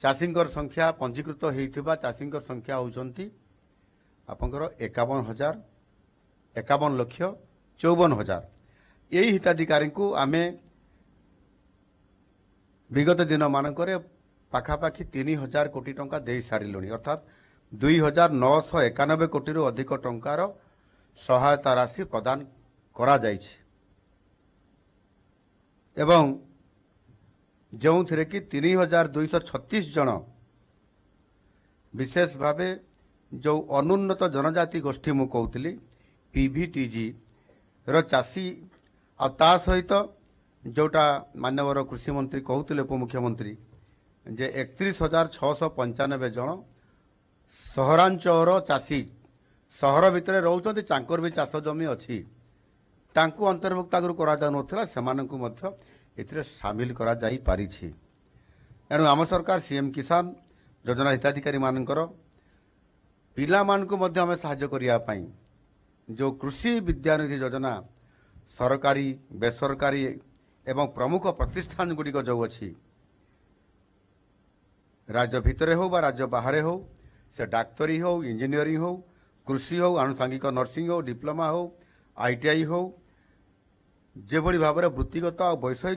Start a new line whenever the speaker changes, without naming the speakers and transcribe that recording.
चाषींकर संख्या पंजीकृत होता चाषींकर संख्या होती आपंकर 51,51,54,000 यही हिताधिकारी को आम विगत दिन मानक पाखापाखि 3,000 कोटी टंका दे सारू अर्थात 2,991 कोटी अधिक टंकार सहायता राशि प्रदान करा जायछि एवं जो थे कि 3,236 जन विशेष भावे जो अनुन्नत जनजाति गोष्ठी मु कहूली पीवीटीजी चाषी आ सहित जोटा मानवर कृषि मंत्री कहते उपमुख्यमंत्री जे 31,695 जन सहरांचल चाषी सहर भितर रोचते चांकर भी चाष जमी अच्छी तांकु अंतर्भुक्त आगु करा जाउनथिला सेमानंकु मध्य एथिरे शामिल करा जाई पारिछि। एणु आम सरकार सीएम किसान योजना हिताधिकारी मानकर पिला मानकु मध्य आमे सहाय्य करिया पई जो कृषि विद्यानिधि योजना सरकारी बेसरकारी एवं प्रमुख प्रतिष्ठान गुड़िक जो अच्छी राज्य भितर हो बा राज्य बाहर हो से डाक्तरी हो इंजीनियरिंग हो कृषि हो आनुषंगिक नर्सिंग हो डिप्लोमा हो आईटीआई हो जे भाव में वृत्तिगत और वैषयिक